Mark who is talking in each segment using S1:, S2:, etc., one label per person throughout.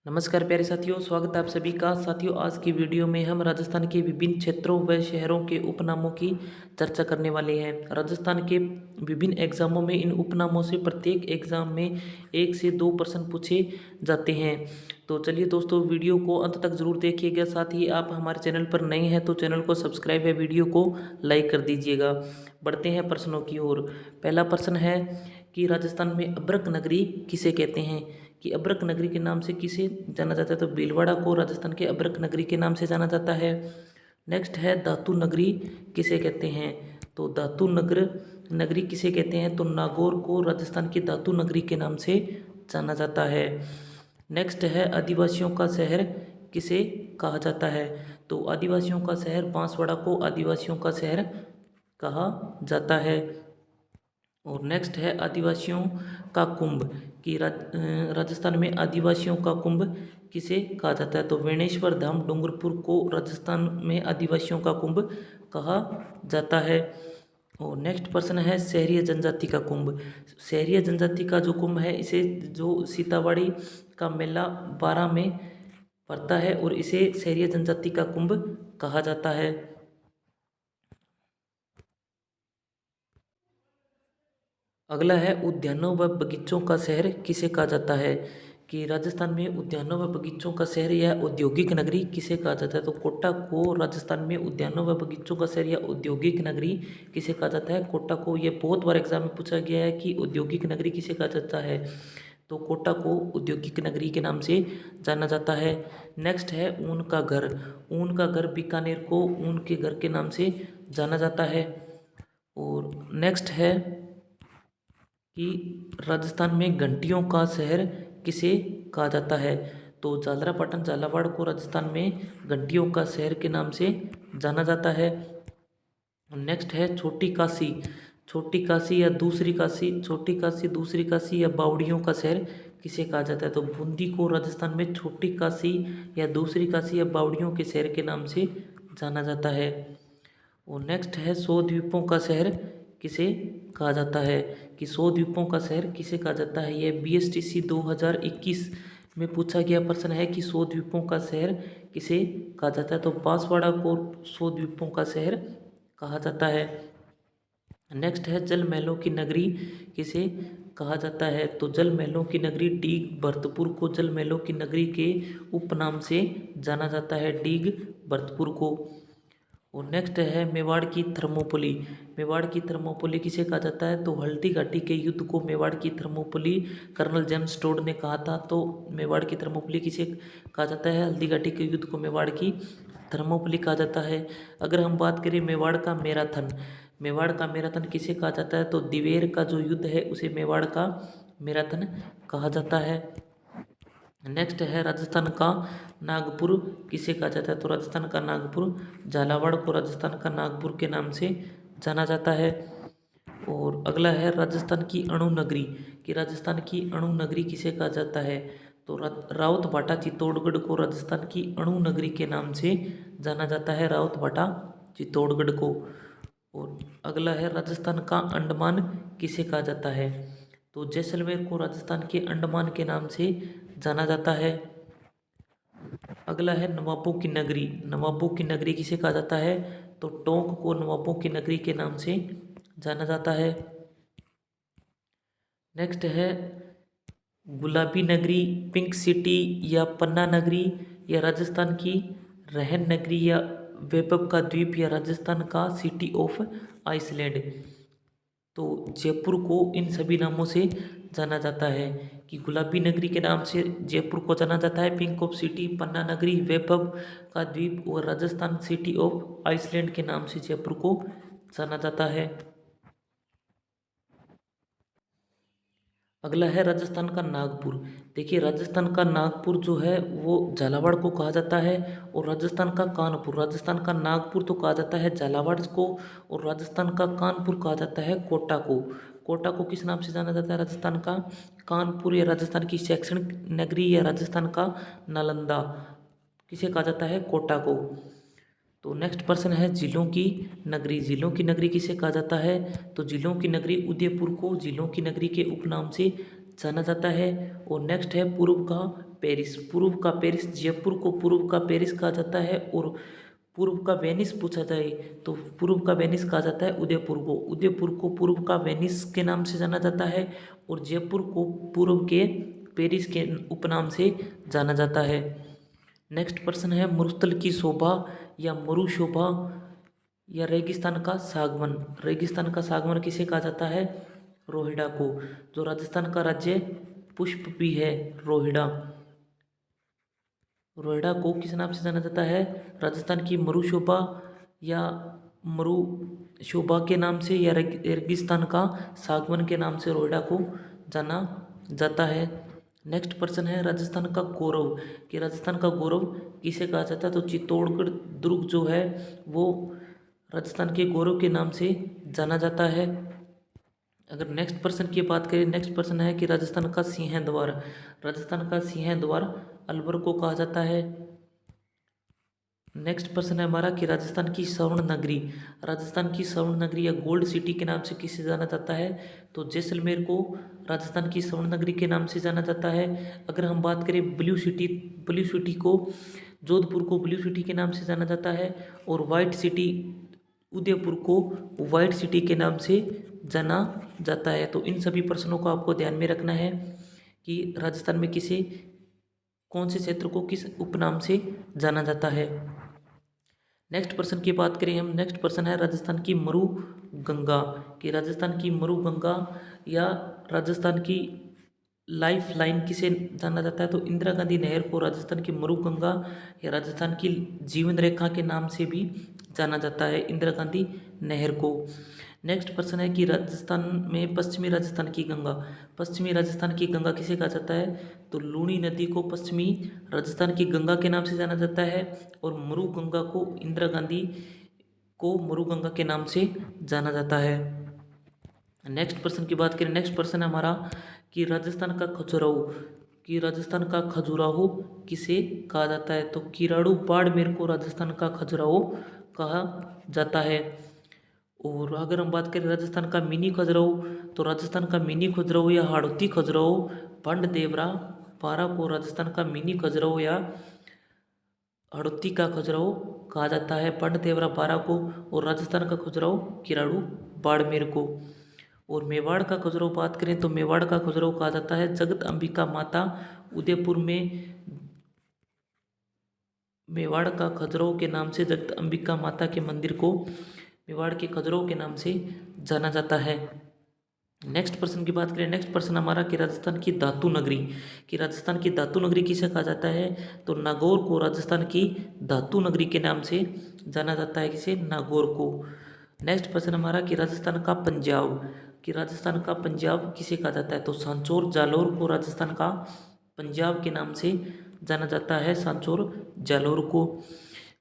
S1: नमस्कार प्यारे साथियों, स्वागत है आप सभी का। साथियों, आज की वीडियो में हम राजस्थान के विभिन्न क्षेत्रों व शहरों के उपनामों की चर्चा करने वाले हैं। राजस्थान के विभिन्न एग्जामों में इन उपनामों से प्रत्येक एग्जाम में 1 से 2 प्रश्न पूछे जाते हैं। तो चलिए दोस्तों, वीडियो को अंत तक जरूर देखिएगा। साथ ही आप हमारे चैनल पर नए हैं तो चैनल को सब्सक्राइब है, वीडियो को लाइक कर दीजिएगा। बढ़ते हैं प्रश्नों की ओर। पहला प्रश्न है कि राजस्थान में अब्रक नगरी किसे कहते हैं। कि अब्रक नगरी के नाम से किसे जाना जाता है, तो भीलवाड़ा को राजस्थान के अब्रक नगरी के नाम से जाना जाता है। नेक्स्ट है धातु नगरी किसे कहते हैं। तो धातु नगरी किसे कहते हैं, तो नागौर को राजस्थान की धातु नगरी के नाम से जाना जाता है। नेक्स्ट है आदिवासियों का शहर किसे कहा जाता है। तो आदिवासियों का शहर बांसवाड़ा को आदिवासियों का शहर कहा जाता है। और नेक्स्ट है आदिवासियों का कुंभ। कि राजस्थान में आदिवासियों का कुंभ किसे कहा जाता है। तो वेणेश्वर धाम डूंगरपुर को राजस्थान में आदिवासियों का कुंभ कहा जाता है। और नेक्स्ट प्रश्न है शहरीय जनजाति का कुंभ। शहरीय जनजाति का जो कुंभ है, इसे जो सीतावाड़ी का मेला 12 में पड़ता है और इसे शहरीय जनजाति का कुंभ कहा जाता है। अगला है उद्यानों व बगीचों का शहर किसे कहा जाता है। कि राजस्थान में उद्यानों व बगीचों का शहर या औद्योगिक नगरी किसे कहा जाता है। तो कोटा को राजस्थान में उद्यानों व बगीचों का शहर या औद्योगिक नगरी किसे कहा जाता है। कोटा को, ये बहुत बार एग्जाम में पूछा गया है कि औद्योगिक नगरी किसे कहा जाता है। तो कोटा को औद्योगिक नगरी के नाम से जाना जाता है। नेक्स्ट है ऊन का घर। ऊन का घर बीकानेर को ऊन के घर के नाम से जाना जाता है। और नेक्स्ट है कि राजस्थान में घंटियों का शहर किसे कहा जाता है। तो झालरापाटन झालावाड़ को राजस्थान में घंटियों का शहर के नाम से जाना जाता है। नेक्स्ट है छोटी काशी। छोटी काशी या दूसरी काशी, छोटी काशी, दूसरी काशी या बावड़ियों का शहर किसे कहा जाता है। तो बूंदी को राजस्थान में छोटी काशी या दूसरी काशी या बावड़ियों के शहर के नाम से जाना जाता है। और नेक्स्ट है 100 द्वीपों का शहर किसे कहा जाता है। कि 100 द्वीपों का शहर किसे कहा जाता है। यह BSTC 2021 में पूछा गया प्रश्न है कि 100 द्वीपों का शहर किसे कहा जाता है। तो बांसवाड़ा को 100 द्वीपों का शहर कहा जाता है। नेक्स्ट है जल महलों की नगरी किसे कहा जाता है। तो जल महलों की नगरी डीग भरतपुर को जल महलों की नगरी के उपनाम से जाना जाता है, डीग भरतपुर को। और नेक्स्ट है मेवाड़ की थर्मोपली। मेवाड़ की थर्मोपली किसे कहा जाता है। तो हल्दी घाटी के युद्ध को मेवाड़ की थर्मोपली कर्नल जेम्स टोड ने कहा था। तो मेवाड़ की थर्मोपली किसे कहा जाता है। हल्दी घाटी के युद्ध को मेवाड़ की थर्मोपली कहा जाता है। अगर हम बात करें मेवाड़ का मैराथन, मेवाड़ का मैराथन किसे कहा जाता है। तो दिवेर का जो युद्ध है उसे मेवाड़ का मैराथन कहा जाता है। नेक्स्ट है राजस्थान का नागपुर किसे कहा जाता है। तो राजस्थान का नागपुर झालावाड़ को राजस्थान का नागपुर के नाम से जाना जाता है। और अगला है राजस्थान की अणु नगरी। कि राजस्थान की अणु नगरी किसे कहा जाता है। तो राउत भाटा चित्तौड़गढ़ को राजस्थान की अणु नगरी के नाम से जाना जाता है, राउत भाटा चित्तौड़गढ़ को। और अगला है राजस्थान का अंडमान किसे कहा जाता है। तो जैसलमेर को राजस्थान के अंडमान के नाम से जाना जाता है। अगला है नवाबों की नगरी। नवाबों की नगरी किसे कहा जाता है। तो टोंक को नवाबों की नगरी के नाम से जाना जाता है। नेक्स्ट है गुलाबी नगरी, पिंक सिटी या पन्ना नगरी या राजस्थान की रहन नगरी या वैभव का द्वीप या राजस्थान का सिटी ऑफ आइसलैंड। तो जयपुर को इन सभी नामों से जाना जाता है। कि गुलाबी नगरी के नाम से जयपुर को जाना जाता है, पिंक ऑफ सिटी, पन्ना नगरी, वैभव का द्वीप और राजस्थान सिटी ऑफ आइसलैंड के नाम से जयपुर को जाना जाता है। अगला है राजस्थान का नागपुर। देखिए राजस्थान का नागपुर जो है वो झालावाड़ को कहा जाता है। और राजस्थान का कानपुर, राजस्थान का नागपुर तो कहा जाता है झालावाड़ को, और राजस्थान का कानपुर कहा जाता है कोटा को। कोटा को किस नाम से जाना जाता है। राजस्थान का कानपुर या राजस्थान की शैक्षणिक नगरी या राजस्थान का नालंदा किसे कहा जाता है, कोटा को। तो नेक्स्ट प्रश्न है जिलों की नगरी। जिलों की नगरी किसे कहा जाता है। तो जिलों की नगरी उदयपुर को जिलों की नगरी के उपनाम से जाना जाता है। और नेक्स्ट है पूर्व का पेरिस। पूर्व का पेरिस, जयपुर को पूर्व का पेरिस कहा जाता है। और पूर्व का वेनिस पूछा जाए तो पूर्व का वेनिस कहा जाता है उदयपुर को। उदयपुर को पूर्व का वेनिस के नाम से जाना जाता है। और जयपुर को पूर्व के पेरिस के उपनाम से जाना जाता है। नेक्स्ट प्रश्न है मरुस्थल की शोभा या मरु शोभा या रेगिस्तान का सागवन। रेगिस्तान का सागवन किसे कहा जाता है? रोहिड़ा को। जो राजस्थान का राज्य पुष्प भी है रोहिड़ा। रोहिड़ा को किस नाम से जाना जाता है? राजस्थान की मरु शोभा या मरु शोभा के नाम से या रेगिस्तान का सागवन के नाम से रोहिड़ा को जाना जाता है। नेक्स्ट प्रश्न है राजस्थान का गौरव। कि राजस्थान का गौरव किसे कहा जाता है? तो चित्तौड़गढ़ दुर्ग जो है वो राजस्थान के गौरव के नाम से जाना जाता है। अगर नेक्स्ट पर्सन की बात करें, नेक्स्ट पर्सन है कि राजस्थान का सिंह द्वार। राजस्थान का सिंह द्वार अलवर को कहा जाता है। नेक्स्ट पर्सन है हमारा कि राजस्थान की स्वर्ण नगरी। राजस्थान की स्वर्ण नगरी या गोल्ड सिटी के नाम से किसे जाना जाता है? तो जैसलमेर को राजस्थान की स्वर्ण नगरी के नाम से जाना जाता है। अगर हम बात करें ब्लू सिटी, ब्लू सिटी को जोधपुर को ब्लू सिटी के नाम से जाना जाता है। और वाइट सिटी उदयपुर को वाइट सिटी के नाम से जाना जाता है। तो इन सभी प्रश्नों को आपको ध्यान में रखना है कि राजस्थान में किसे, कौन से क्षेत्र को किस उपनाम से जाना जाता है। नेक्स्ट पर्सन की बात करें हम, नेक्स्ट पर्सन है राजस्थान की मरु गंगा। कि राजस्थान की मरु गंगा या राजस्थान की लाइफ लाइन किसे जाना जाता है? तो इंदिरा गांधी नहर को राजस्थान की मरु गंगा या राजस्थान की जीवन रेखा के नाम से भी जाना जाता है, इंदिरा गांधी नहर को। नेक्स्ट प्रश्न है कि राजस्थान में पश्चिमी राजस्थान की गंगा। पश्चिमी राजस्थान की गंगा किसे कहा जाता है? तो लूनी नदी को पश्चिमी राजस्थान की गंगा के नाम से जाना जाता है। और मरु गंगा को इंदिरा गांधी को मरु गंगा के नाम से जाना जाता है। नेक्स्ट पर्सन की बात करें, नेक्स्ट पर्सन है हमारा कि राजस्थान का खजुराहो। कि राजस्थान का खजुराहो किसे कहा जाता है? तो किराड़ू बाड़मेर को राजस्थान का खजुराहो कहा जाता है। और अगर हम बात करें राजस्थान का मिनी खजुराहो, तो राजस्थान का मिनी खजुराहो या हाड़ौती खजुराहो पंड देवरा पारा को राजस्थान का मिनी खजुराहो या हड़ौती का खजुराहो कहा जाता है, पंड देवरा पारा को। और राजस्थान का खजुराहो किराड़ू बाड़मेर को। और मेवाड़ का खजुराहो बात करें तो मेवाड़ का खजुराहो कहा जाता है जगत अंबिका माता। उदयपुर में मेवाड़ का खजुराहो के नाम से जगत अंबिका माता के मंदिर को मेवाड़ के खजुराहो के नाम से जाना जाता है। नेक्स्ट पर्सन की बात करें, नेक्स्ट पर्सन हमारा कि राजस्थान की धातु नगरी। कि राजस्थान की धातु नगरी किसे कहा जाता है? तो नागौर को राजस्थान की धातु नगरी के नाम से जाना जाता है, किसे? नागौर को। नेक्स्ट पर्सन हमारा कि राजस्थान का पंजाब। कि राजस्थान का पंजाब किसे कहा जाता है? तो सांचौर जालौर को राजस्थान का पंजाब के नाम से जाना जाता है, सांचौर जालौर को।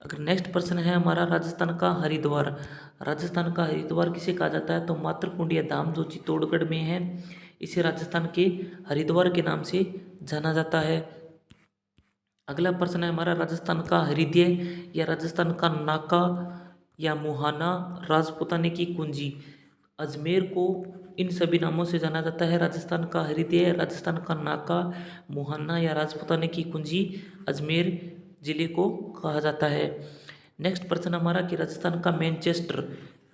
S1: अगर नेक्स्ट पर्सन है हमारा राजस्थान का हरिद्वार। राजस्थान का हरिद्वार किसे कहा जाता है? तो मातृकुंडिया धाम जो चित्तौड़गढ़ में है, इसे राजस्थान के हरिद्वार के नाम से जाना जाता है। अगला प्रश्न है हमारा राजस्थान का हरिद्य या राजस्थान का नाका या मुहाना राजपूताने की कुंजी। अजमेर को इन सभी नामों से जाना जाता है, राजस्थान का हरिद्य, राजस्थान का नाका, मुहाना या राजपूताने की कुंजी अजमेर जिले को कहा जाता है। नेक्स्ट प्रश्न हमारा कि राजस्थान का मैनचेस्टर।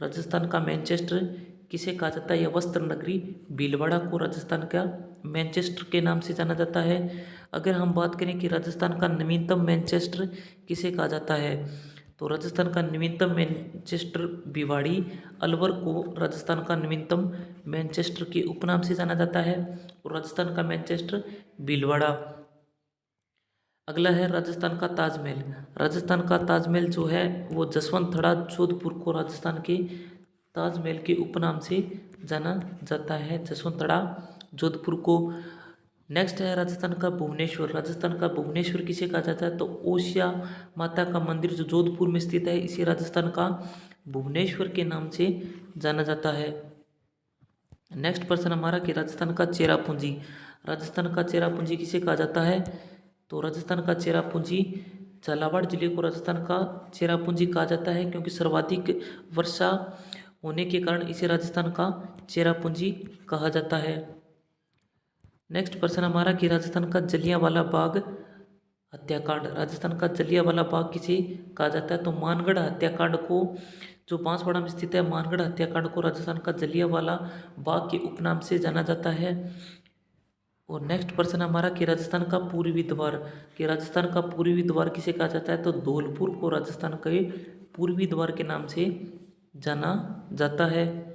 S1: राजस्थान का मैनचेस्टर किसे कहा जाता है? यह वस्त्र नगरी भीलवाड़ा को राजस्थान का मैनचेस्टर के नाम से जाना जाता है। अगर हम बात करें कि राजस्थान का नवीनतम मैनचेस्टर किसे कहा जाता है, तो राजस्थान का नवीनतम मैनचेस्टर भिवाड़ी अलवर को राजस्थान का नवीनतम मैनचेस्टर के उपनाम से जाना जाता है। और राजस्थान का मैनचेस्टर भीलवाड़ा। अगला है राजस्थान का ताजमहल। राजस्थान का ताजमहल जो है वो जसवंतथड़ा जोधपुर को राजस्थान के ताजमहल के उपनाम से जाना जाता है, जसवंतथड़ा जोधपुर को। नेक्स्ट है राजस्थान का भुवनेश्वर। राजस्थान का भुवनेश्वर किसे कहा जाता है? तो ओसिया माता का मंदिर जो जोधपुर में स्थित है, इसे राजस्थान का भुवनेश्वर के नाम से जाना जाता है। नेक्स्ट प्रश्न हमारा कि राजस्थान का चेरापूंजी। राजस्थान का चेरापूंजी किसे कहा जाता है? तो राजस्थान का चेरापूंजी झालावाड़ जिले को राजस्थान का चेरापूंजी कहा जाता है, क्योंकि सर्वाधिक वर्षा होने के कारण इसे राजस्थान का चेरापूंजी कहा जाता है। नेक्स्ट प्रश्न हमारा कि राजस्थान का जलियांवाला बाग हत्याकांड, राजस्थान का जलियांवाला बाग किसे कहा जाता है? तो मानगढ़ हत्याकांड को, जो बांसवाड़ा में स्थित है, मानगढ़ हत्याकांड को राजस्थान का जलियांवाला बाग के उपनाम से जाना जाता है। और नेक्स्ट प्रश्न हमारा कि राजस्थान का पूर्वी द्वार, कि राजस्थान का पूर्वी द्वार किसे कहा जाता है? तो धौलपुर को राजस्थान के पूर्वी द्वार के नाम से जाना जाता है।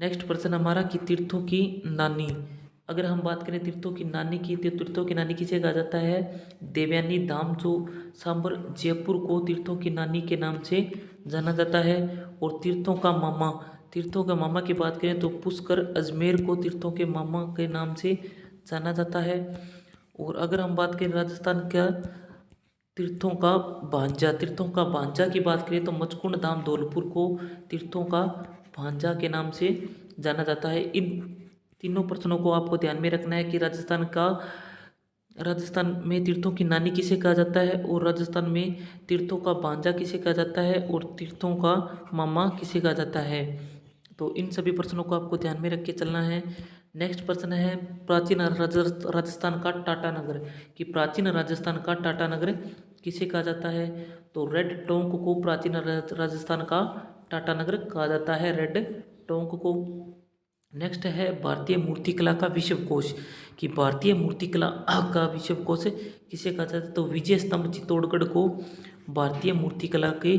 S1: नेक्स्ट प्रश्न हमारा कि तीर्थों की नानी, अगर हम बात करें तीर्थों की नानी की, तो तीर्थों की नानी किसे कहा जाता है? देवयानी धाम, जो सांबर जयपुर को तीर्थों की नानी के नाम से जाना जाता है। और तीर्थों का मामा, तीर्थों के मामा की बात करें तो पुष्कर अजमेर को तीर्थों के मामा के नाम से जाना जाता है। और अगर हम बात करें राजस्थान का तीर्थों का भांजा, तीर्थों का भांजा की बात करें तो मचकुंड धाम धौलपुर को तीर्थों का भांजा के नाम से जाना जाता है। इन तीनों प्रश्नों को आपको ध्यान में रखना है कि राजस्थान में तीर्थों की नानी किसे कहा जाता है, और राजस्थान में तीर्थों का भांजा किसे कहा जाता है, और तीर्थों का मामा किसे कहा जाता है। तो इन सभी प्रश्नों को आपको ध्यान में रख के चलना है। नेक्स्ट प्रश्न है प्राचीन राजस्थान का टाटा नगर, कि प्राचीन राजस्थान का टाटा नगर किसे कहा जाता है? तो रेड टोंक को प्राचीन राजस्थान का टाटा नगर कहा जाता है, रेड टोंक को। नेक्स्ट है भारतीय मूर्तिकला का विश्वकोश, कि भारतीय मूर्तिकला का विश्वकोश किसे कहा जाता है? तो विजय स्तंभ चित्तौड़गढ़ को भारतीय मूर्तिकला के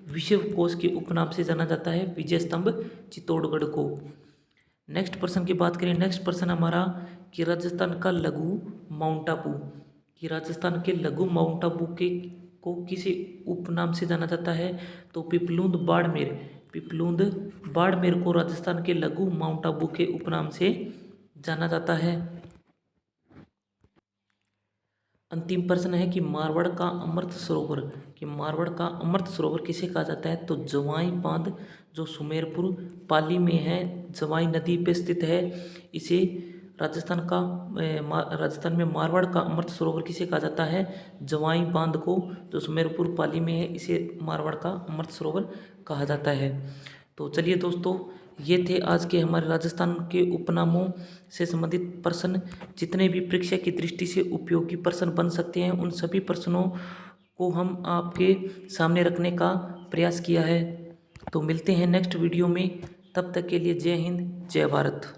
S1: विश्वकोश के उपनाम से जाना जाता है, विजय स्तंभ चित्तौड़गढ़ को। नेक्स्ट प्रश्न की बात करें, नेक्स्ट प्रश्न हमारा कि राजस्थान का लघु माउंट आबू, कि राजस्थान के लघु माउंट आबू के को किसी उपनाम से जाना जाता है? तो पिपलुंद बाड़मेर, पिपलुंद बाड़मेर को राजस्थान के लघु माउंट आबू के उपनाम से जाना जाता है। अंतिम प्रश्न है कि मारवाड़ का अमृत सरोवर, कि मारवाड़ का अमृत सरोवर किसे कहा जाता है? तो जवाई बांध, जो सुमेरपुर पाली में है, जवाई नदी पे स्थित है, इसे राजस्थान में मारवाड़ का अमृत सरोवर किसे कहा जाता है? जवाई बांध को, जो सुमेरपुर पाली में है, इसे मारवाड़ का अमृत सरोवर कहा जाता है। तो चलिए दोस्तों, ये थे आज के हमारे राजस्थान के उपनामों से संबंधित प्रश्न। जितने भी परीक्षा की दृष्टि से उपयोगी प्रश्न बन सकते हैं, उन सभी प्रश्नों को हम आपके सामने रखने का प्रयास किया है। तो मिलते हैं नेक्स्ट वीडियो में, तब तक के लिए जय हिंद, जय भारत।